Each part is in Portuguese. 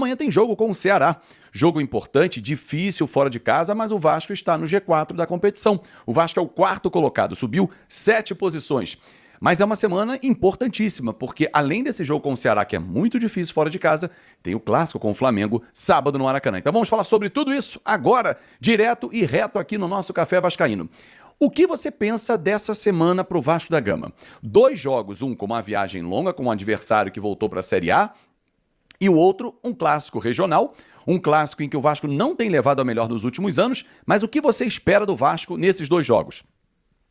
Amanhã tem jogo com o Ceará. Jogo importante, difícil fora de casa, mas o Vasco está no G4 da competição. O Vasco é o quarto colocado, subiu 7 posições. Mas é uma semana importantíssima, porque além desse jogo com o Ceará, que é muito difícil fora de casa, tem o clássico com o Flamengo, sábado no Maracanã. Então vamos falar sobre tudo isso agora, direto e reto aqui no nosso Café Vascaíno. O que você pensa dessa semana para o Vasco da Gama? 2 jogos, um com uma viagem longa, com um adversário que voltou para a Série A, e o outro, um clássico regional, um clássico em que o Vasco não tem levado a melhor nos últimos anos, mas o que você espera do Vasco nesses 2 jogos?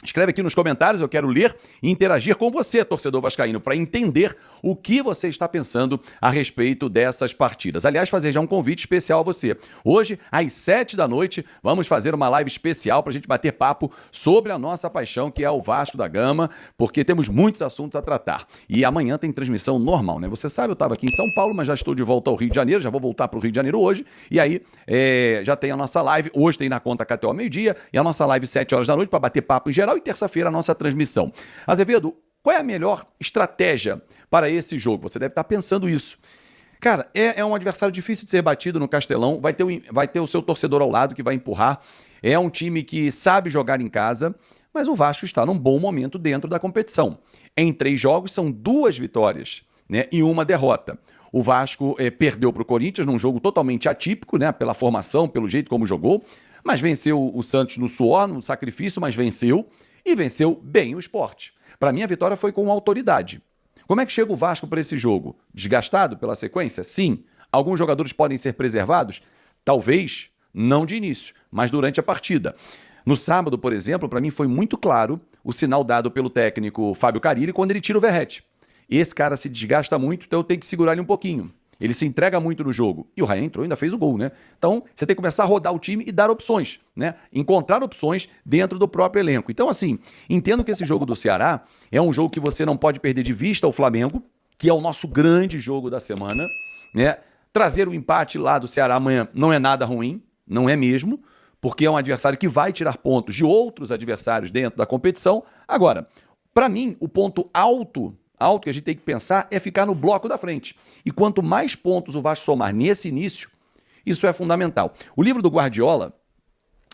Escreve aqui nos comentários, eu quero ler e interagir com você, torcedor vascaíno, para entender o que você está pensando a respeito dessas partidas. Aliás, fazer já um convite especial a você. Hoje, às 7 da noite, vamos fazer uma live especial para a gente bater papo sobre a nossa paixão, que é o Vasco da Gama, porque temos muitos assuntos a tratar. E amanhã tem transmissão normal, né? Você sabe, eu estava aqui em São Paulo, mas já estou de volta ao Rio de Janeiro, já vou voltar para o Rio de Janeiro hoje, e aí já tem a nossa live, hoje tem na conta KTO ao meio-dia, e a nossa live 7 horas da noite para bater papo em geral, e terça-feira a nossa transmissão. Azevedo, qual é a melhor estratégia para esse jogo? Você deve estar pensando isso. Cara, é um adversário difícil de ser batido no Castelão, vai ter o seu torcedor ao lado que vai empurrar, é um time que sabe jogar em casa, mas o Vasco está num bom momento dentro da competição. Em 3 jogos são 2 vitórias, né, e 1 derrota. O Vasco perdeu para o Corinthians num jogo totalmente atípico, né, pela formação, pelo jeito como jogou, mas venceu o Santos no suor, no sacrifício, mas venceu. E venceu bem o Sport. Para mim, a vitória foi com autoridade. Como é que chega o Vasco para esse jogo? Desgastado pela sequência? Sim. Alguns jogadores podem ser preservados? Talvez, não de início, mas durante a partida. No sábado, por exemplo, para mim foi muito claro o sinal dado pelo técnico Fábio Carille quando ele tira o Verratti. Esse cara se desgasta muito, então eu tenho que segurar ele um pouquinho. Ele se entrega muito no jogo. E o Raí entrou e ainda fez o gol, né? Então, você tem que começar a rodar o time e dar opções, né? Encontrar opções dentro do próprio elenco. Então, assim, entendo que esse jogo do Ceará é um jogo que você não pode perder de vista o Flamengo, que é o nosso grande jogo da semana, né? Trazer o empate lá do Ceará amanhã não é nada ruim, não é mesmo, porque é um adversário que vai tirar pontos de outros adversários dentro da competição. Agora, para mim, o ponto alto que a gente tem que pensar é ficar no bloco da frente. E quanto mais pontos o Vasco somar nesse início, isso é fundamental. O livro do Guardiola,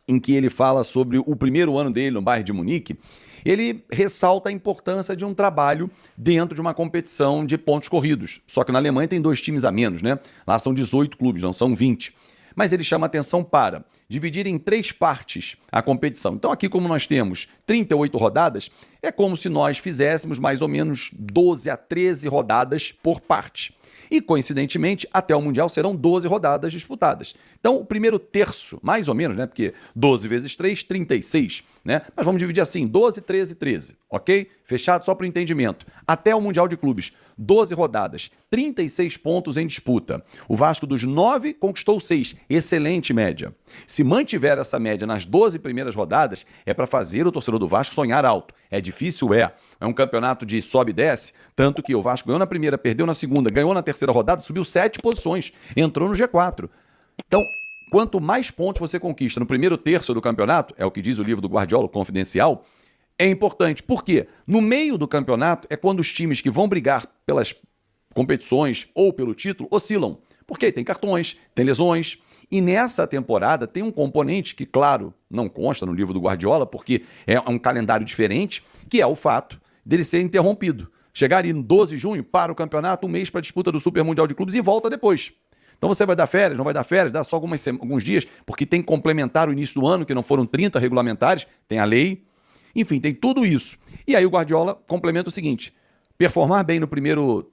em que ele fala sobre o primeiro ano dele no Bayern de Munique, ele ressalta a importância de um trabalho dentro de uma competição de pontos corridos. Só que na Alemanha tem 2 times a menos, né? Lá são 18 clubes, não são 20. Mas ele chama atenção para dividir em 3 partes a competição. Então aqui, como nós temos 38 rodadas, é como se nós fizéssemos mais ou menos 12 a 13 rodadas por parte. E, coincidentemente, até o Mundial serão 12 rodadas disputadas. Então, o primeiro terço, mais ou menos, né? Porque 12 vezes 3, 36, né? Mas vamos dividir assim, 12, 13, 13, ok? Fechado só para o entendimento. Até o Mundial de Clubes, 12 rodadas, 36 pontos em disputa. O Vasco dos 9 conquistou 6, excelente média. Se mantiver essa média nas 12 primeiras rodadas, é para fazer o torcedor do Vasco sonhar alto. É difícil, é. É um campeonato de sobe e desce, tanto que o Vasco ganhou na primeira, perdeu na segunda, ganhou na terceira rodada, subiu 7 posições, entrou no G4. Então, quanto mais pontos você conquista no primeiro terço do campeonato, é o que diz o livro do Guardiola, Confidencial, é importante. Por quê? No meio do campeonato é quando os times que vão brigar pelas competições ou pelo título oscilam. Porque tem cartões, tem lesões. E nessa temporada tem um componente que, claro, não consta no livro do Guardiola, porque é um calendário diferente, que é o fato dele ser interrompido. Chegar ali no 12 de junho, para o campeonato, um mês para a disputa do Super Mundial de Clubes e volta depois. Então você vai dar férias, não vai dar férias, dá só alguns dias, porque tem que complementar o início do ano, que não foram 30 regulamentares, tem a lei. Enfim, tem tudo isso. E aí o Guardiola complementa o seguinte: performar bem no primeiro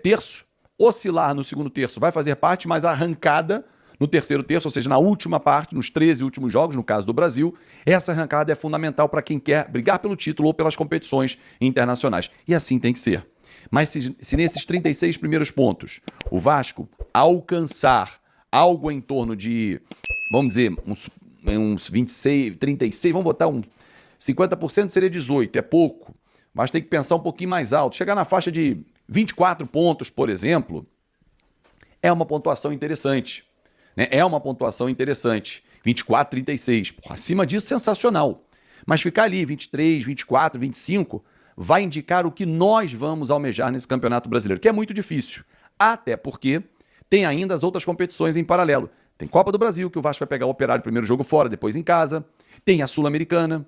terço, oscilar no segundo terço vai fazer parte, mas a arrancada no terceiro terço, ou seja, na última parte, nos 13 últimos jogos, no caso do Brasil, essa arrancada é fundamental para quem quer brigar pelo título ou pelas competições internacionais. E assim tem que ser. Mas se nesses 36 primeiros pontos o Vasco alcançar algo em torno de, vamos dizer, uns 26, 36, vamos botar um 50% seria 18, é pouco. Mas tem que pensar um pouquinho mais alto. Chegar na faixa de 24 pontos, por exemplo, é uma pontuação interessante. É uma pontuação interessante. 24, 36. Porra, acima disso, sensacional. Mas ficar ali, 23, 24, 25, vai indicar o que nós vamos almejar nesse Campeonato Brasileiro, que é muito difícil. Até porque tem ainda as outras competições em paralelo. Tem Copa do Brasil, que o Vasco vai pegar o Operário primeiro jogo fora, depois em casa. Tem a Sul-Americana.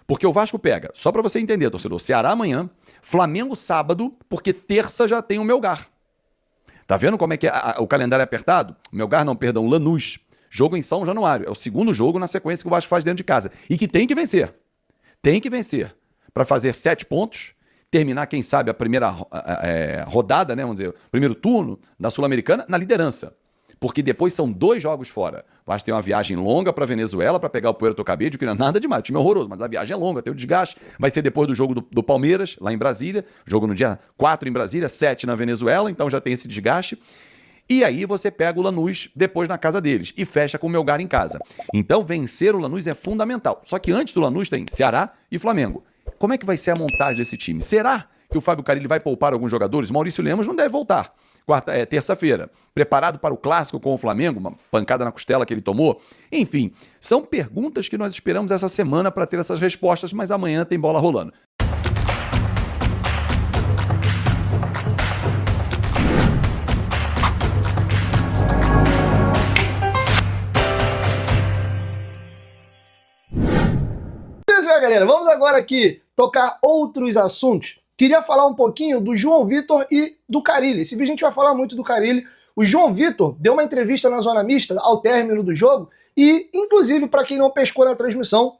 Porque o Vasco pega, só para você entender, torcedor, Ceará amanhã, Flamengo sábado, porque terça já tem o Melgar. Tá vendo como é que o calendário é apertado? Melgar não, perdão, Lanús. Jogo em São Januário. É o segundo jogo na sequência que o Vasco faz dentro de casa. E que tem que vencer. Tem que vencer. Para fazer 7 pontos, terminar, quem sabe, a primeira rodada, né, vamos dizer, o primeiro turno da Sul-Americana na liderança. Porque depois são 2 jogos fora. O Vasco tem uma viagem longa para Venezuela para pegar o Puerto Cabello, que não é nada demais, o time é horroroso, mas a viagem é longa, tem o desgaste. Vai ser depois do jogo do Palmeiras, lá em Brasília. Jogo no dia 4 em Brasília, 7 na Venezuela, então já tem esse desgaste. E aí você pega o Lanús depois na casa deles e fecha com o Melgar em casa. Então vencer o Lanús é fundamental. Só que antes do Lanús tem Ceará e Flamengo. Como é que vai ser a montagem desse time? Será que o Fábio Carille vai poupar alguns jogadores? Maurício Lemos não deve voltar. Terça-feira, preparado para o clássico com o Flamengo, uma pancada na costela que ele tomou. Enfim, são perguntas que nós esperamos essa semana para ter essas respostas, mas amanhã tem bola rolando. Isso aí, galera. Vamos agora aqui tocar outros assuntos. Queria falar um pouquinho do João Vitor e do Carille. Esse vídeo a gente vai falar muito do Carille. O João Vitor deu uma entrevista na Zona Mista ao término do jogo e, inclusive, para quem não pescou na transmissão,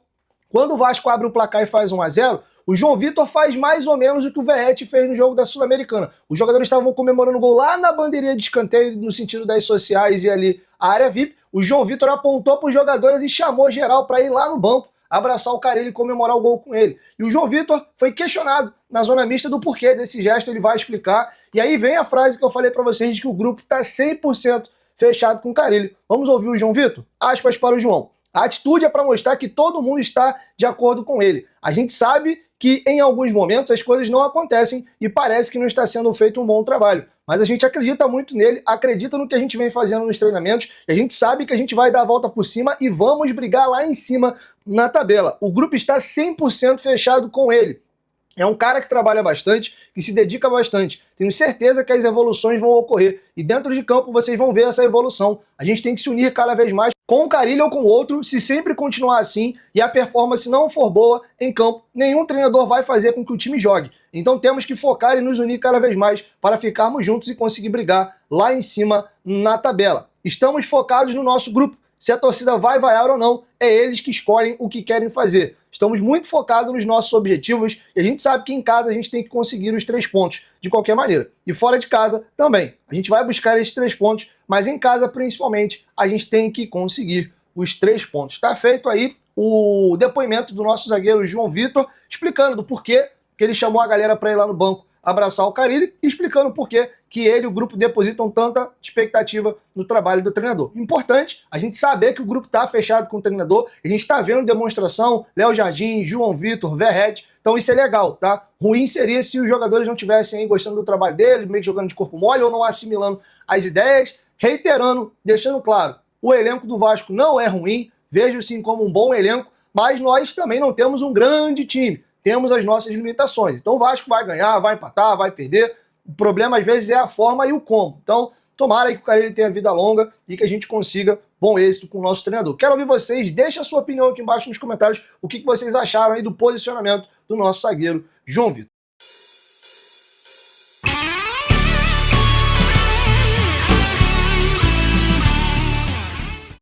quando o Vasco abre o placar e faz 1-0, o João Vitor faz mais ou menos o que o Verratti fez no jogo da Sul-Americana. Os jogadores estavam comemorando o gol lá na bandeirinha de escanteio, no sentido das sociais e ali a área VIP. O João Vitor apontou para os jogadores e chamou geral para ir lá no banco abraçar o Carille e comemorar o gol com ele. E o João Vitor foi questionado na Zona Mista do porquê desse gesto, ele vai explicar. E aí vem a frase que eu falei para vocês de que o grupo está 100% fechado com o Carille. Vamos ouvir o João Vitor? Aspas para o João. A atitude é para mostrar que todo mundo está de acordo com ele. A gente sabe que em alguns momentos as coisas não acontecem e parece que não está sendo feito um bom trabalho. Mas a gente acredita muito nele, acredita no que a gente vem fazendo nos treinamentos, e a gente sabe que a gente vai dar a volta por cima e vamos brigar lá em cima na tabela. O grupo está 100% fechado com ele. É um cara que trabalha bastante, que se dedica bastante. Tenho certeza que as evoluções vão ocorrer. E dentro de campo vocês vão ver essa evolução. A gente tem que se unir cada vez mais com o Carille ou com o outro. Se sempre continuar assim e a performance não for boa em campo, nenhum treinador vai fazer com que o time jogue. Então temos que focar e nos unir cada vez mais para ficarmos juntos e conseguir brigar lá em cima na tabela. Estamos focados no nosso grupo. Se a torcida vai vaiar ou não, é eles que escolhem o que querem fazer. Estamos muito focados nos nossos objetivos e a gente sabe que em casa a gente tem que conseguir os 3 pontos, de qualquer maneira. E fora de casa também. A gente vai buscar esses 3 pontos, mas em casa, principalmente, a gente tem que conseguir os 3 pontos. Está feito aí o depoimento do nosso zagueiro João Vitor, explicando do porquê que ele chamou a galera para ir lá no banco abraçar o Carille e explicando por que ele e o grupo depositam tanta expectativa no trabalho do treinador. Importante a gente saber que o grupo está fechado com o treinador, a gente está vendo demonstração, Léo Jardim, João Vitor, Verratti, então isso é legal, tá? Ruim seria se os jogadores não estivessem aí gostando do trabalho dele, meio que jogando de corpo mole ou não assimilando as ideias, reiterando, deixando claro, o elenco do Vasco não é ruim, vejo sim como um bom elenco, mas nós também não temos um grande time. Temos as nossas limitações. Então o Vasco vai ganhar, vai empatar, vai perder. O problema às vezes é a forma e o como. Então tomara que o Carille tenha vida longa e que a gente consiga bom êxito com o nosso treinador. Quero ouvir vocês, deixa a sua opinião aqui embaixo nos comentários, o que vocês acharam aí do posicionamento do nosso zagueiro João Vitor.